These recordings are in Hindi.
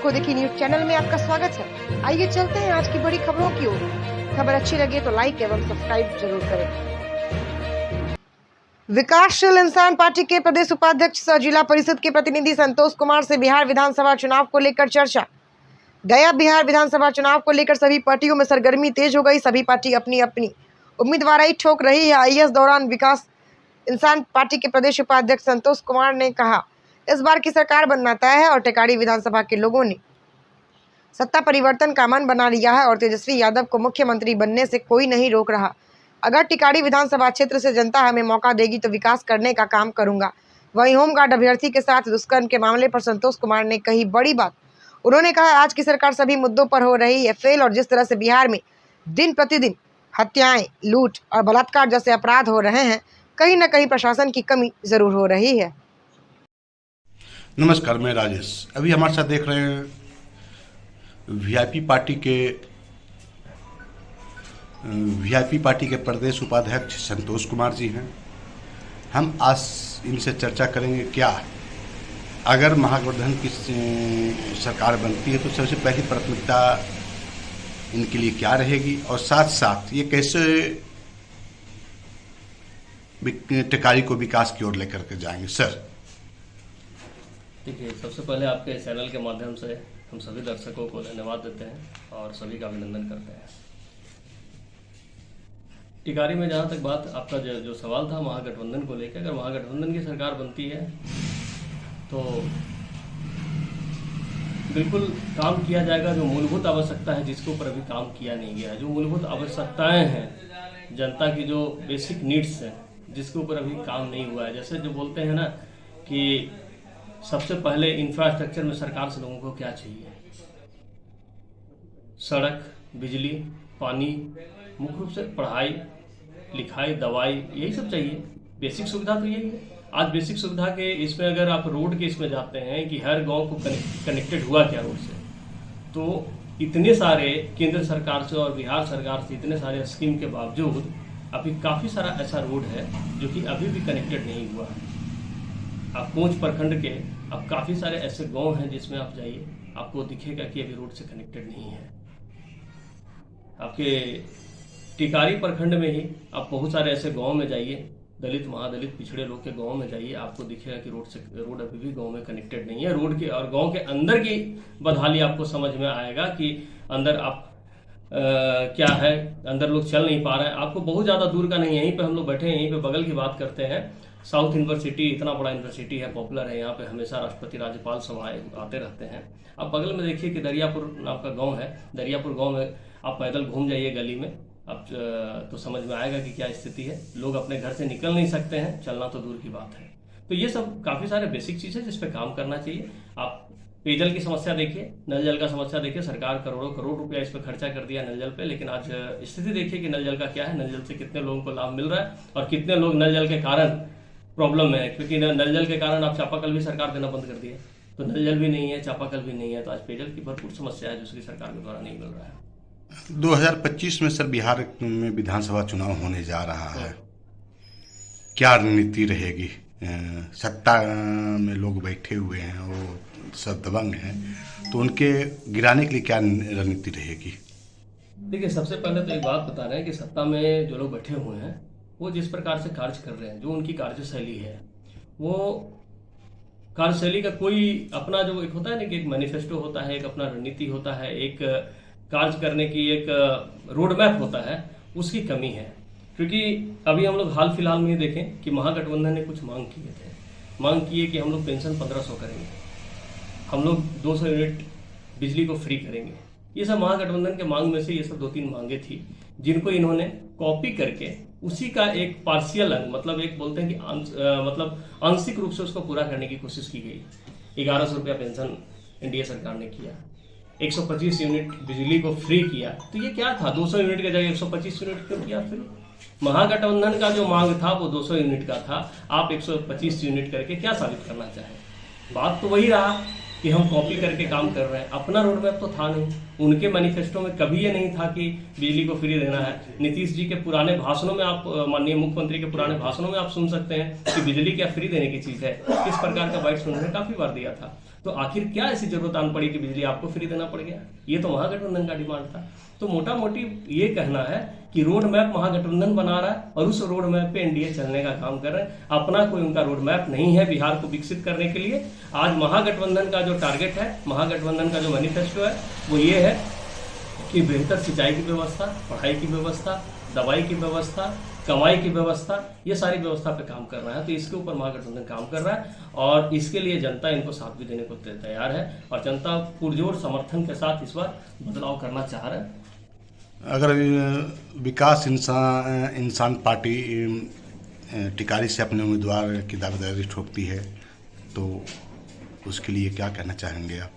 आंखों देखी न्यूज चैनल में आपका स्वागत है। आइए चलते हैं आज की बड़ी खबरों की ओर। खबर अच्छी लगे तो लाइक एवं सब्सक्राइब जरूर करें। विकासशील इंसान पार्टी के प्रदेश उपाध्यक्ष सह जिला परिषद के प्रतिनिधि संतोष कुमार से बिहार विधानसभा चुनाव को लेकर चर्चा। गया बिहार विधानसभा चुनाव को लेकर सभी पार्टियों में सरगर्मी तेज हो गई। सभी पार्टी अपनी अपनी उम्मीदवार ठोक रही है। इस दौरान विकास इंसान पार्टी के प्रदेश उपाध्यक्ष संतोष कुमार ने कहा, इस बार की सरकार बनना तय है और टिकारी विधानसभा के लोगों ने सत्ता परिवर्तन का मन बना लिया है और तेजस्वी यादव को मुख्यमंत्री बनने से कोई नहीं रोक रहा। अगर टिकारी विधानसभा क्षेत्र से जनता हमें मौका देगी तो विकास करने का काम करूंगा। वहीं होमगार्ड अभ्यर्थी के साथ दुष्कर्म के मामले पर संतोष कुमार ने कही बड़ी बात। उन्होंने कहा, आज की सरकार सभी मुद्दों पर हो रही है फेल और जिस तरह से बिहार में दिन प्रतिदिन हत्याएं, लूट और बलात्कार जैसे अपराध हो रहे हैं, कहीं न कहीं प्रशासन की कमी जरूर हो रही है। नमस्कार, मैं राजेश। अभी हमारे साथ देख रहे हैं वीआईपी पार्टी के प्रदेश उपाध्यक्ष संतोष कुमार जी हैं। हम आज इनसे चर्चा करेंगे क्या अगर महागठबंधन की सरकार बनती है तो सबसे पहली प्राथमिकता इनके लिए क्या रहेगी और साथ साथ ये कैसे टिकारी को विकास की ओर लेकर के जाएंगे। सर देखिए, सबसे पहले आपके चैनल के माध्यम से हम सभी दर्शकों को धन्यवाद देते हैं और सभी का अभिनंदन करते हैं। टिकारी में जहाँ तक बात आपका जो सवाल था महागठबंधन को लेकर, अगर महागठबंधन की सरकार बनती है तो बिल्कुल काम किया जाएगा। जो मूलभूत आवश्यकता है जिसके ऊपर अभी काम किया नहीं गया है, जो मूलभूत आवश्यकताएं हैं, जनता की जो बेसिक नीड्स हैं जिसके ऊपर अभी काम नहीं हुआ है। जैसे जो बोलते हैं ना कि सबसे पहले इंफ्रास्ट्रक्चर में सरकार से लोगों को क्या चाहिए, सड़क, बिजली, पानी, मुख्य रूप से पढ़ाई लिखाई, दवाई, यही सब चाहिए। बेसिक सुविधा तो यही है। आज बेसिक सुविधा के इसमें अगर आप रोड के इसमें जाते हैं कि हर गांव को कनेक्टेड हुआ क्या रोड से, तो इतने सारे केंद्र सरकार से और बिहार सरकार से इतने सारे स्कीम के बावजूद अभी काफ़ी सारा ऐसा रोड है जो कि अभी भी कनेक्टेड नहीं हुआ है। आप कोंच प्रखंड के अब काफ़ी सारे ऐसे गांव हैं जिसमें आप जाइए, आपको दिखेगा कि अभी रोड से कनेक्टेड नहीं है। आपके टिकारी प्रखंड में ही आप बहुत सारे ऐसे गांव में जाइए, दलित, महादलित, पिछड़े लोग के गांव में जाइए, आपको दिखेगा कि रोड अभी भी गांव में कनेक्टेड नहीं है। रोड के और गांव के अंदर की बदहाली आपको समझ में आएगा कि अंदर आप क्या है, अंदर लोग चल नहीं पा रहे हैं। आपको बहुत ज़्यादा दूर का नहीं, यहीं पे हम लोग बैठे हैं, यहीं पे बगल की बात करते हैं। साउथ यूनिवर्सिटी इतना बड़ा यूनिवर्सिटी है, पॉपुलर है, यहाँ पे हमेशा राष्ट्रपति राज्यपाल सब आते रहते हैं। अब बगल में देखिए कि दरियापुर नाम का गांव है। दरियापुर गांव में आप पैदल घूम जाइए गली में, अब तो समझ में आएगा कि क्या स्थिति है। लोग अपने घर से निकल नहीं सकते हैं, चलना तो दूर की बात है। तो ये सब काफ़ी सारे बेसिक चीज़ है जिस पे काम करना चाहिए। आप पेयजल की समस्या देखिए, नल जल का समस्या देखिए, सरकार करोड़ों करोड़ रुपया इस पर खर्चा कर दिया नल जल पे, लेकिन आज स्थिति देखिए कि नल जल का क्या है, नल जल से कितने लोगों को लाभ मिल रहा है और कितने लोग नल जल के कारण प्रॉब्लम है। क्योंकि नल जल के कारण आप चापाकल भी सरकार देना बंद कर दिए, तो नल जल भी नहीं है, चापाकल भी नहीं है, तो आज पेयजल की भरपूर समस्या है जिसकी सरकार के द्वारा नहीं मिल रहा है। 2025 में सर बिहार में विधानसभा चुनाव होने जा रहा है, क्या रणनीति रहेगी? सत्ता में लोग बैठे हुए हैं, वो सब दबंग हैं, तो उनके गिराने के लिए क्या रणनीति रहेगी? देखिए, सबसे पहले तो एक बात बता रहे हैं कि सत्ता में जो लोग बैठे हुए हैं वो जिस प्रकार से कार्य कर रहे हैं, जो उनकी कार्यशैली है, वो कार्यशैली का कोई अपना जो एक होता है ना कि एक मैनिफेस्टो होता है, एक अपना रणनीति होता है, एक कार्य करने की एक रोड मैप होता है, उसकी कमी है। क्योंकि अभी हम लोग हाल फिलहाल में देखें कि महागठबंधन ने कुछ मांग किए थे, मांग किए कि हम लोग पेंशन 1500 करेंगे, हम लोग 200 यूनिट बिजली को फ्री करेंगे। ये सब महागठबंधन के मांग में से ये सब 2-3 मांगे थी जिनको इन्होंने कॉपी करके उसी का एक पार्शियल अंग, मतलब एक बोलते हैं कि मतलब आंशिक रूप से उसको पूरा करने की कोशिश की गई। 1100 रुपया पेंशन एनडीए सरकार ने किया, 125 यूनिट बिजली को फ्री किया। तो ये क्या था, 200 यूनिट के जगह 125 यूनिट क्यों किया? फिर महागठबंधन का जो मांग था वो 200 यूनिट का था, आप 125 यूनिट करके क्या साबित करना चाहें? बात तो वही रहा कि हम कॉपी करके काम कर रहे हैं, अपना रोड मैप तो था नहीं। उनके मैनिफेस्टो में कभी ये नहीं था कि बिजली को फ्री देना है। नीतीश जी के पुराने भाषणों में आप, माननीय मुख्यमंत्री के पुराने भाषणों में आप सुन सकते हैं कि बिजली क्या फ्री देने की चीज़ है। इस प्रकार का बाइट्स उन्होंने काफ़ी बार दिया था। तो आखिर क्या ऐसी जरूरत आन पड़ी कि बिजली आपको फ्री देना पड़ गया? ये तो महागठबंधन का डिमांड था। तो मोटा मोटी ये कहना है कि रोड मैप महागठबंधन बना रहा है और उस रोड मैप पे एनडीए चलने का काम कर रहे हैं। अपना कोई उनका रोड मैप नहीं है बिहार को विकसित करने के लिए। आज महागठबंधन का जो टारगेट है, महागठबंधन का जो मैनिफेस्टो है, वो ये है कि बेहतर सिंचाई की व्यवस्था, पढ़ाई की व्यवस्था, दवाई की व्यवस्था, कमाई की व्यवस्था, ये सारी व्यवस्था पे काम कर रहा है। तो इसके ऊपर महागठबंधन काम कर रहा है और इसके लिए जनता इनको साथ भी देने को तैयार है और जनता पुरजोर समर्थन के साथ इस बार बदलाव करना चाह रहा है। अगर विकास इंसान पार्टी टिकारी से अपने उम्मीदवार की दावेदारी ठोकती है तो उसके लिए क्या कहना चाहेंगे आप?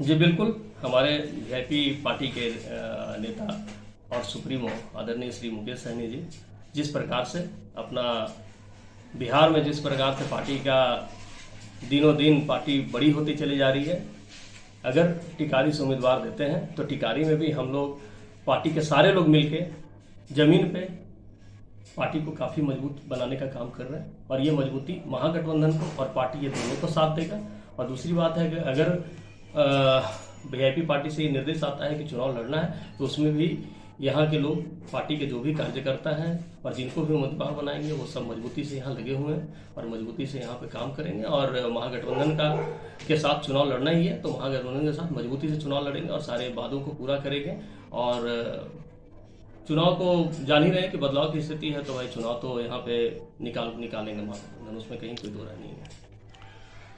जी बिल्कुल, हमारे वीआईपी पार्टी के नेता और सुप्रीमो आदरणीय श्री मुकेश सहनी जी जिस प्रकार से अपना बिहार में जिस प्रकार से पार्टी का दिनों दिन पार्टी बड़ी होती चली जा रही है, अगर टिकारी से उम्मीदवार देते हैं तो टिकारी में भी हम लोग पार्टी के सारे लोग मिलके जमीन पे पार्टी को काफ़ी मजबूत बनाने का काम कर रहे हैं और ये मजबूती महागठबंधन को और पार्टी ये दोनों को साथ देगा। और दूसरी बात है कि अगर वीआईपी पार्टी से ये निर्देश आता है कि चुनाव लड़ना है तो उसमें भी यहाँ के लोग पार्टी के जो भी कार्यकर्ता हैं और जिनको भी उम्मीदवार बनाएंगे वो सब मजबूती से यहाँ लगे हुए हैं और मजबूती से यहाँ पे काम करेंगे और महागठबंधन के साथ चुनाव लड़ना ही है तो महागठबंधन के साथ मजबूती से चुनाव लड़ेंगे और सारे वादों को पूरा करेंगे। और चुनाव को जान ही रहे कि बदलाव की स्थिति है तो भाई चुनाव तो यहाँ पे निकालेंगे महागठबंधन, उसमें कहीं कोई दो राय नहीं है।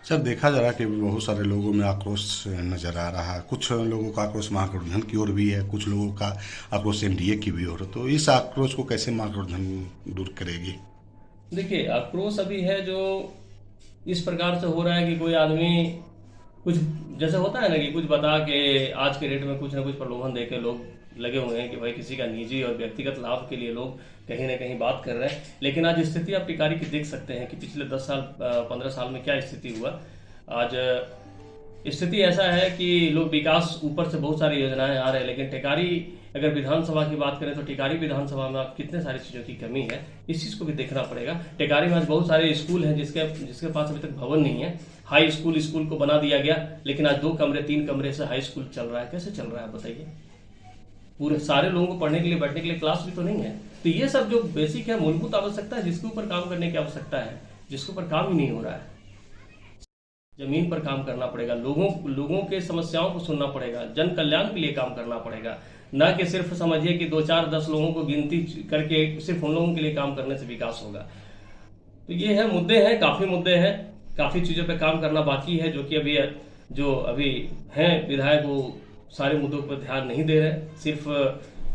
सर, देखा जा रहा है कि बहुत सारे लोगों में आक्रोश नजर आ रहा है। कुछ लोगों का आक्रोश महागठबंधन की ओर भी है, कुछ लोगों का आक्रोश एनडीए की भी ओर। तो इस आक्रोश को कैसे महागठबंधन दूर करेगी? देखिए, आक्रोश अभी है जो इस प्रकार से हो रहा है कि कोई आदमी कुछ जैसे होता है ना कि कुछ बता के आज के डेट में कुछ ना कुछ प्रलोभन दे के लोग लगे हुए हैं कि भाई किसी का निजी और व्यक्तिगत लाभ के लिए लोग कहीं ना कहीं बात कर रहे हैं। लेकिन आज स्थिति आप टिकारी की देख सकते हैं कि पिछले 10 साल 15 साल में क्या स्थिति हुआ। आज स्थिति ऐसा है कि लोग विकास ऊपर से बहुत सारी योजनाएं आ रहे हैं, लेकिन टिकारी अगर विधानसभा की बात करें तो टिकारी विधानसभा में आप कितने सारी चीज़ों की कमी है, इस चीज़ को भी देखना पड़ेगा। टिकारी में आज बहुत सारे स्कूल हैं जिसके पास अभी तक भवन नहीं है। हाई स्कूल को बना दिया गया, लेकिन आज 2 कमरे 3 कमरे से हाई स्कूल चल रहा है। कैसे चल रहा है बताइए? पूरे सारे लोगों को पढ़ने के लिए बैठने के लिए क्लास भी तो नहीं है। तो ये सब जो बेसिक है, मूलभूत आवश्यकता है, जिसके ऊपर काम करने की आवश्यकता है, जिसके ऊपर काम ही नहीं हो रहा है। जमीन पर काम करना पड़ेगा, लोगों के समस्याओं को सुनना पड़ेगा, जन कल्याण के लिए काम करना पड़ेगा, न कि सिर्फ समझिए कि 2 4 10 लोगों को गिनती करके सिर्फ उन लोगों के लिए काम करने से विकास होगा। तो ये है, मुद्दे हैं, काफी मुद्दे हैं, काफी चीजों पर काम करना बाकी है, जो कि अभी हैं विधायक वो सारे मुद्दों पर ध्यान नहीं दे रहे, सिर्फ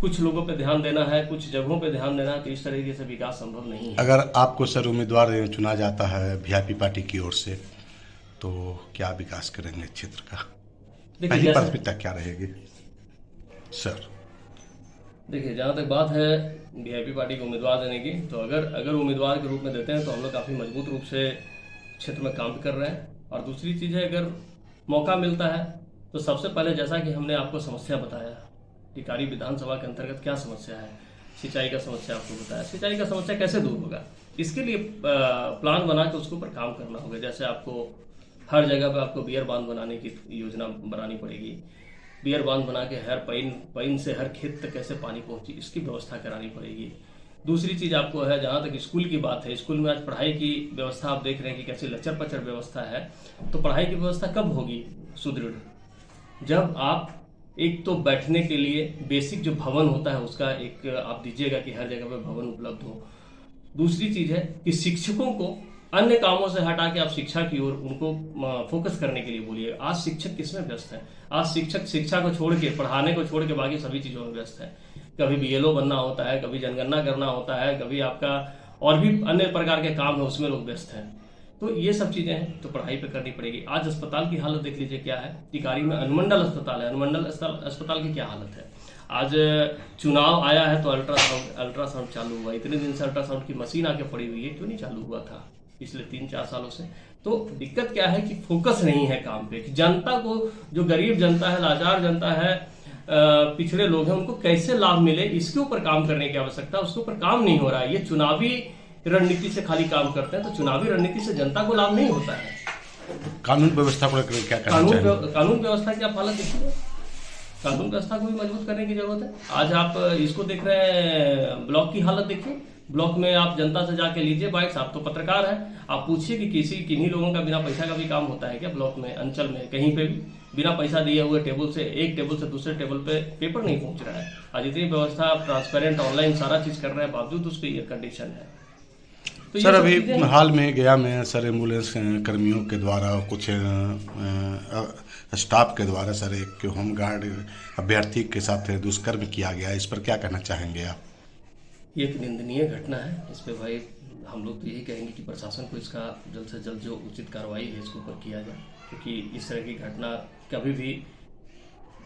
कुछ लोगों पे ध्यान देना है, कुछ जगहों पे ध्यान देना है। तो इस तरीके से विकास संभव नहीं है। अगर आपको सर उम्मीदवार चुना जाता है वीआईपी पार्टी की ओर से तो क्या विकास करेंगे क्षेत्र का? पहली प्राथमिकता क्या रहेगी सर? देखिए, जहाँ तक बात है वीआईपी पार्टी को उम्मीदवार देने की, तो अगर उम्मीदवार के रूप में देते हैं तो हम लोग काफ़ी मजबूत रूप से क्षेत्र में काम कर रहे हैं। और दूसरी चीज़ है, अगर मौका मिलता है तो सबसे पहले जैसा कि हमने आपको समस्या बताया, टिकारी विधानसभा के अंतर्गत क्या समस्या है, सिंचाई का समस्या आपको बताया। सिंचाई का समस्या कैसे दूर होगा, इसके लिए प्लान बना के उसके ऊपर काम करना होगा। जैसे आपको हर जगह पे आपको बियर बांध बनाने की योजना बनानी पड़ेगी। बियर बांध बना के हर पाइन से हर खेत तक कैसे पानी पहुंचे, इसकी व्यवस्था करानी पड़ेगी। दूसरी चीज़ आपको है, जहाँ तक स्कूल की बात है, स्कूल में आज पढ़ाई की व्यवस्था आप देख रहे हैं कि कैसे लचर पचर व्यवस्था है। तो पढ़ाई की व्यवस्था कब होगी सुदृढ़? जब आप एक तो बैठने के लिए बेसिक जो भवन होता है उसका एक आप दीजिएगा कि हर जगह पे भवन उपलब्ध हो। दूसरी चीज़ है कि शिक्षकों को अन्य कामों से हटा के आप शिक्षा की ओर उनको फोकस करने के लिए बोलिए। आज शिक्षक किसमें व्यस्त है? आज शिक्षक शिक्षा को छोड़ के, पढ़ाने को छोड़ के बाकी सभी चीज़ों में व्यस्त है। कभी बीएलओ बनना होता है, कभी जनगणना करना होता है, कभी आपका और भी अन्य प्रकार के काम है, उसमें लोग व्यस्त हैं। तो ये सब चीज़ें हैं, तो पढ़ाई पे करनी पड़ेगी। आज अस्पताल की हालत देख लीजिए क्या है। टिकारी में अनुमंडल अस्पताल है, अनुमंडल अस्पताल की क्या हालत है। आज चुनाव आया है तो अल्ट्रासाउंड चालू हुआ। इतने दिन से अल्ट्रासाउंड की मशीन आके पड़ी हुई है, क्यों नहीं चालू हुआ था? पिछले 3-4 सालों से। तो दिक्कत क्या है कि फोकस नहीं है काम पे, कि जनता को, जो गरीब जनता है, लाचार जनता है, पिछड़े लोग हैं, उनको कैसे लाभ मिले, इसके ऊपर काम करने की आवश्यकता, उसके ऊपर काम नहीं हो रहा है। ये चुनावी रणनीति से खाली काम करते हैं, तो चुनावी रणनीति से जनता को लाभ नहीं होता है। कानून व्यवस्था को लेकर क्या करना चाहिए? कानून व्यवस्था की आप हालत देखिए, कानून व्यवस्था को भी मजबूत करने की जरूरत है। आज आप इसको देख रहे हैं, ब्लॉक की हालत देखिए, ब्लॉक में आप जनता से जाके लीजिए बाइट्स, आप तो पत्रकार हैं, आप पूछिए कि किन्हीं लोगों का बिना पैसा का भी काम होता है क्या ब्लॉक में, अंचल में, कहीं पे भी बिना पैसा दिए हुए टेबल से, एक टेबल से दूसरे टेबल पे पेपर नहीं पहुंच रहा है। आज इतनी व्यवस्था, ट्रांसपेरेंट, ऑनलाइन सारा चीज कर रहे हैं, बावजूद उसकी ये कंडीशन है। तो सर अभी हाल में गया में सर एम्बुलेंस कर्मियों के द्वारा, कुछ स्टाफ के द्वारा सर एक होमगार्ड अभ्यर्थी के साथ दुष्कर्म किया गया, इस पर क्या कहना चाहेंगे आप? ये एक निंदनीय घटना है। इस पे भाई हम लोग तो यही कहेंगे कि प्रशासन को इसका जल्द से जल्द जो उचित कार्रवाई है इसके ऊपर किया जाए, क्योंकि इस तरह की घटना कभी भी,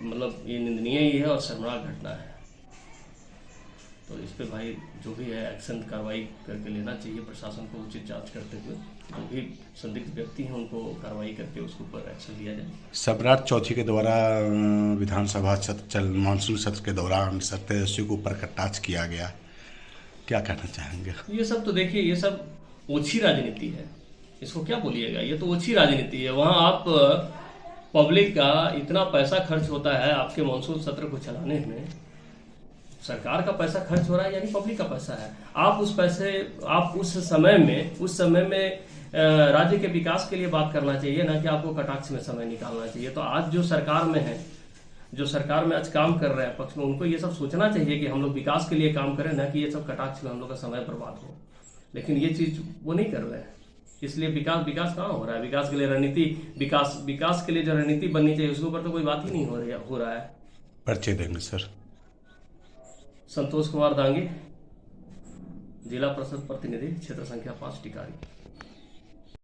मतलब ये निंदनीय ही है और शर्मनाक घटना है। तो इस पे भाई जो भी है एक्शन, कार्रवाई करके लेना चाहिए प्रशासन को, उचित जांच करते हुए जो भी संदिग्ध व्यक्ति हैं उनको कार्रवाई करके उसके ऊपर एक्शन लिया जाए। सम्राट चौधरी के द्वारा विधानसभा सत्र, मानसून सत्र के दौरान सत्यार्थी को ऊपर कटाक्ष किया गया, क्या कहना चाहेंगे? ये सब तो देखिए, ये सब ओछी राजनीति है, इसको क्या बोलिएगा, ये तो ओछी राजनीति है। वहाँ आप पब्लिक का इतना पैसा खर्च होता है आपके मानसून सत्र को चलाने में, सरकार का पैसा खर्च हो रहा है, यानी पब्लिक का पैसा है। आप उस पैसे, आप उस समय में राज्य के विकास के लिए बात करना चाहिए, ना कि आपको कटाक्ष में समय निकालना चाहिए। तो आज जो सरकार में है, जो सरकार में आज काम कर रहे हैं पक्ष में, उनको ये सब सोचना चाहिए कि हम लोग विकास के लिए काम करें, ना कि ये सब कटाक्ष में हम लोग का समय बर्बाद हो। लेकिन ये चीज वो नहीं कर रहे हैं, इसलिए विकास कहाँ हो रहा है? विकास के लिए रणनीति, विकास के लिए जो रणनीति बननी चाहिए उसके ऊपर तो कोई बात ही नहीं हो रहा है। परिचय देंगे सर? संतोष कुमार दांगी, जिला परिषद प्रतिनिधि, क्षेत्र संख्या 5 टिकारी।